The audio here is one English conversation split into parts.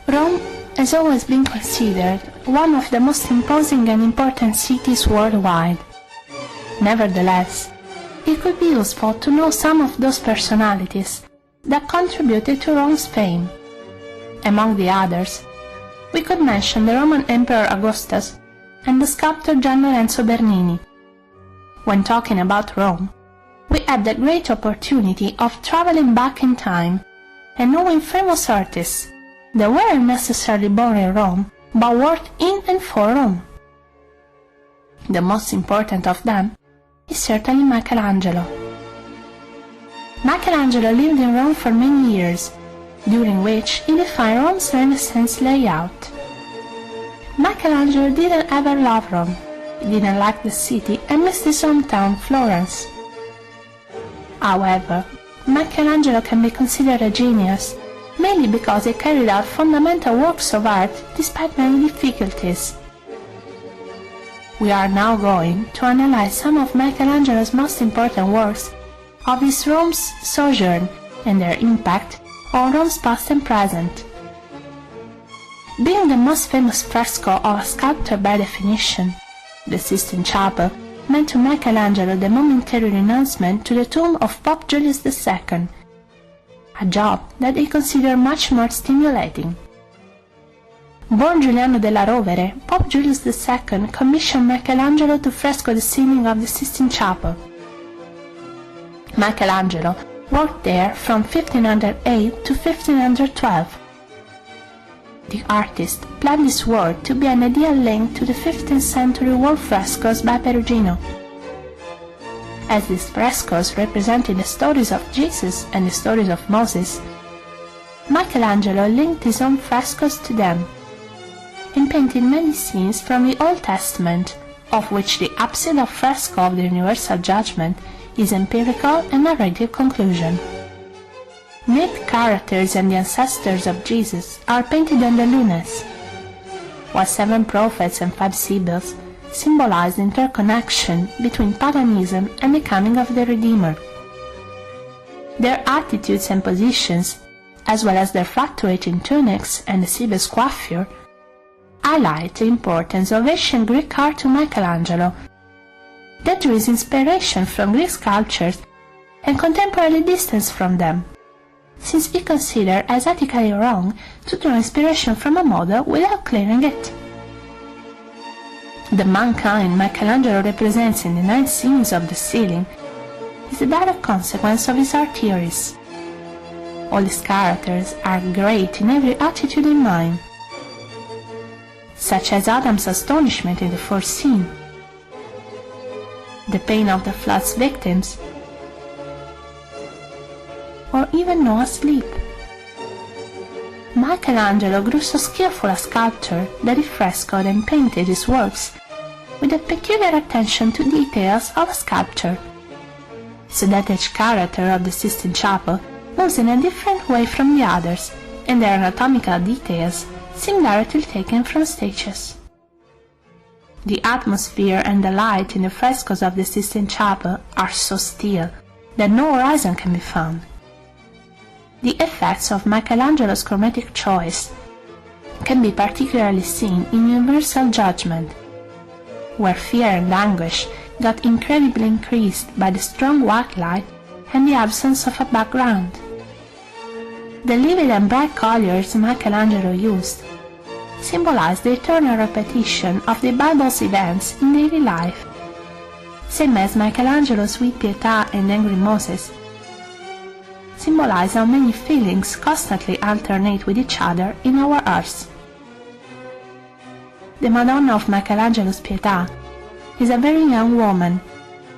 Rome has always been considered one of the most imposing and important cities worldwide. Nevertheless, it could be useful to know some of those personalities that contributed to Rome's fame. Among the others, we could mention the Roman Emperor Augustus and the sculptor Gian Lorenzo Bernini. When talking about Rome, we had the great opportunity of traveling back in time and knowing famous artists that weren't necessarily born in Rome, but worked in and for Rome. The most important of them is certainly Michelangelo. Michelangelo lived in Rome for many years, during which he defined Rome's Renaissance layout. Michelangelo didn't ever love Rome, he didn't like the city and missed his hometown, Florence. However, Michelangelo can be considered a genius, mainly because he carried out fundamental works of art despite many difficulties. We are now going to analyze some of Michelangelo's most important works of his Rome's sojourn and their impact on Rome's past and present. Being the most famous fresco of a sculptor by definition, the Sistine Chapel meant to Michelangelo the momentary renouncement to the tomb of Pope Julius II, a job that he considered much more stimulating. Born Giuliano della Rovere, Pope Julius II commissioned Michelangelo to fresco the ceiling of the Sistine Chapel. Michelangelo worked there from 1508 to 1512. The artist planned this work to be an ideal link to the 15th century wall frescoes by Perugino. As these frescoes represented the stories of Jesus and the stories of Moses, Michelangelo linked his own frescoes to them, and painted many scenes from the Old Testament, of which the apsidal fresco of the Universal Judgment is empirical and narrative conclusion. Myth characters and the ancestors of Jesus are painted on the lunes, while 7 prophets and 5 sibyls symbolize the interconnection between paganism and the coming of the Redeemer. Their attitudes and positions, as well as their fluctuating tunics and the sibyl's coiffure, highlight the importance of ancient Greek art to Michelangelo, that drew his inspiration from Greek sculptures and contemporary distance from them, since he considered as ethically wrong to draw inspiration from a model without clearing it. The mankind Michelangelo represents in the 9 scenes of the ceiling is a direct consequence of his art theories. All these characters are great in every attitude and mind, such as Adam's astonishment in the 4th scene, the pain of the flood's victims, or even Noah's sleep. Michelangelo grew so skillful a sculptor that he frescoed and painted his works with a peculiar attention to details of a sculpture, so that each character of the Sistine Chapel moves in a different way from the others, and their anatomical details seem directly taken from statues. The atmosphere and the light in the frescoes of the Sistine Chapel are so still that no horizon can be found. The effects of Michelangelo's chromatic choice can be particularly seen in Universal Judgment, where fear and anguish got incredibly increased by the strong white light and the absence of a background. The livid and bright colors Michelangelo used symbolize the eternal repetition of the Bible's events in daily life, same as Michelangelo's Sweet Pietà and Angry Moses symbolize how many feelings constantly alternate with each other in our hearts. The Madonna of Michelangelo's Pietà is a very young woman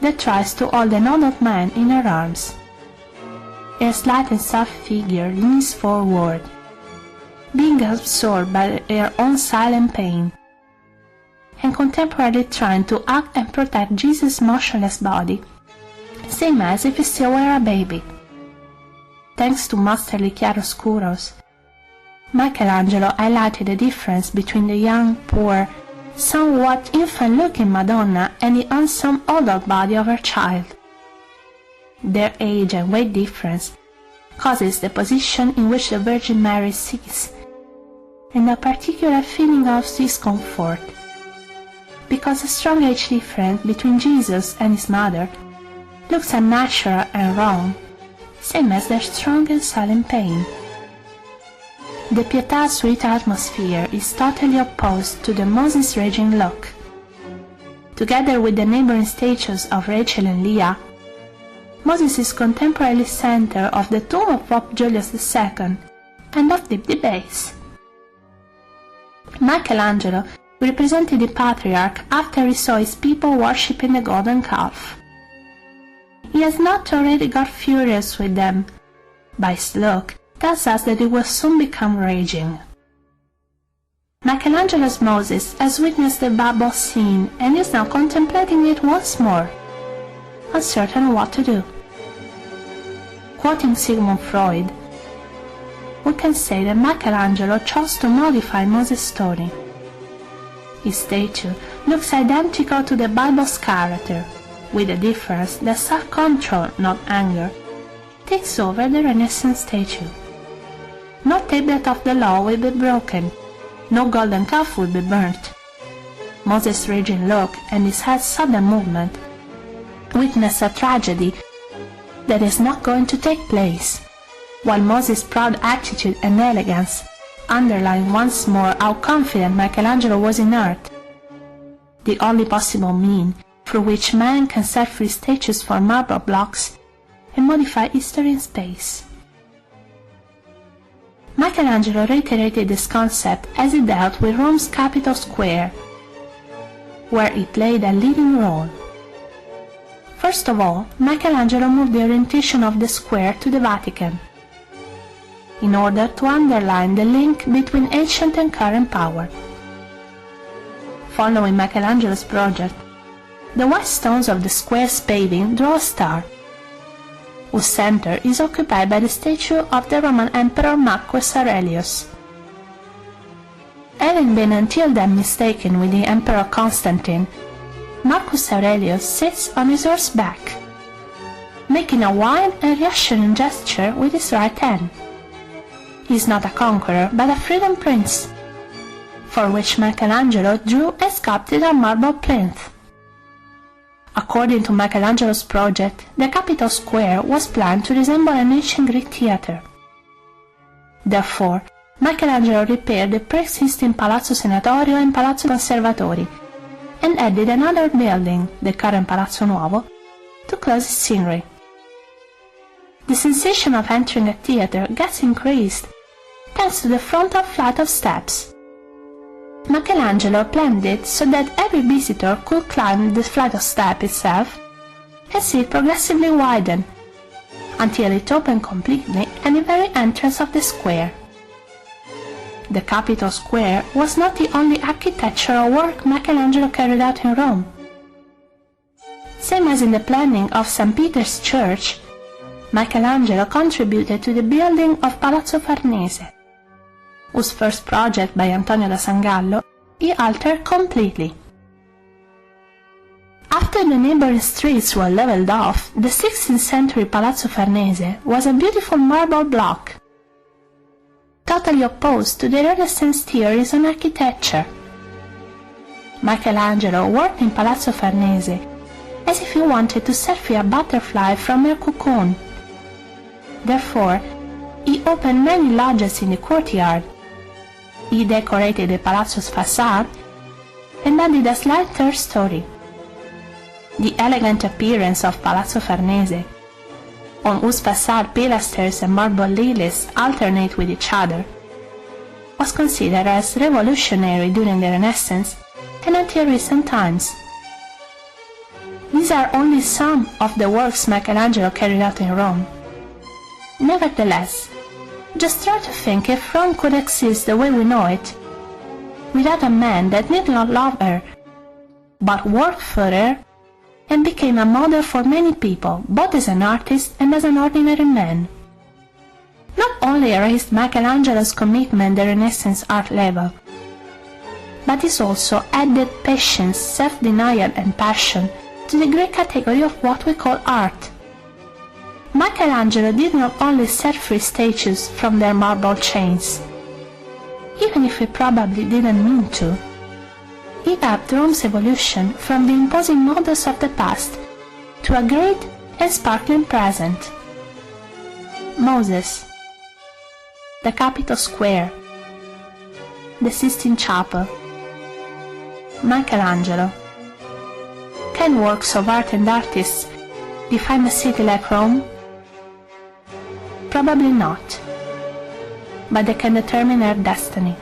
that tries to hold an adult man in her arms. Her slight and soft figure leans forward, being absorbed by her own silent pain, and contemporarily trying to act and protect Jesus' motionless body, same as if he still were a baby. Thanks to masterly chiaroscuros, Michelangelo highlighted the difference between the young, poor, somewhat infant-looking Madonna and the handsome adult body of her child. Their age and weight difference causes the position in which the Virgin Mary sits, and a particular feeling of discomfort, because a strong age difference between Jesus and his mother looks unnatural and wrong, same as their strong and silent pain. The Pietà sweet atmosphere is totally opposed to the Moses raging look. Together with the neighboring statues of Rachel and Leah, Moses is contemporarily center of the tomb of Pope Julius II and of deep debates. Michelangelo represented the patriarch after he saw his people worshipping the golden calf. He has not already got furious with them. By his look, tells us that he will soon become raging. Michelangelo's Moses has witnessed the Bible scene and is now contemplating it once more, uncertain what to do. Quoting Sigmund Freud, we can say that Michelangelo chose to modify Moses' story. His statue looks identical to the Bible's character, with the difference that self-control, not anger, takes over the Renaissance statue. No tablet of the law will be broken, no golden calf will be burnt. Moses' raging look and his head's sudden movement witness a tragedy that is not going to take place, while Moses' proud attitude and elegance underline once more how confident Michelangelo was in art, the only possible mean through which man can set free statues for marble blocks and modify history in space. Michelangelo reiterated this concept as he dealt with Rome's Capitol Square, where he played a leading role. First of all, Michelangelo moved the orientation of the square to the Vatican, in order to underline the link between ancient and current power. Following Michelangelo's project, the white stones of the square's paving draw a star, whose center is occupied by the statue of the Roman Emperor Marcus Aurelius. Having been until then mistaken with the Emperor Constantine, Marcus Aurelius sits on his horse's back, making a wide and reassuring gesture with his right hand. He is not a conqueror, but a freedom prince, for which Michelangelo drew and sculpted a marble plinth. According to Michelangelo's project, the Capitol Square was planned to resemble an ancient Greek theater. Therefore, Michelangelo repaired the pre-existing Palazzo Senatorio and Palazzo Conservatori, and added another building, the current Palazzo Nuovo, to close its scenery. The sensation of entering a theater gets increased thanks to the frontal flight of steps. Michelangelo planned it so that every visitor could climb the flight of steps itself and see it progressively widen, until it opened completely at the very entrance of the square. The Capitol Square was not the only architectural work Michelangelo carried out in Rome. Same as in the planning of St. Peter's Church, Michelangelo contributed to the building of Palazzo Farnese, whose first project by Antonio da Sangallo he altered completely. After the neighboring streets were leveled off, the 16th century Palazzo Farnese was a beautiful marble block, totally opposed to the Renaissance theories on architecture. Michelangelo worked in Palazzo Farnese as if he wanted to set free a butterfly from her cocoon. Therefore, he opened many lodges in the courtyard. He decorated the palazzo's facade and added a slight third story. The elegant appearance of Palazzo Farnese, on whose facade pilasters and marble lilies alternate with each other, was considered as revolutionary during the Renaissance and until recent times. These are only some of the works Michelangelo carried out in Rome. Nevertheless, just try to think if Rome could exist the way we know it, without a man that did not love her, but worked for her and became a model for many people, both as an artist and as an ordinary man. Not only raised Michelangelo's commitment at the Renaissance art level, but this also added patience, self-denial and passion to the great category of what we call art. Michelangelo did not only set free statues from their marble chains. even if we probably didn't mean to. He helped Rome's evolution from the imposing models of the past to a great and sparkling present. Moses, the Capitol Square, the Sistine Chapel, Michelangelo. Can works of art and artists define a city like Rome? Probably not, but they can determine her destiny.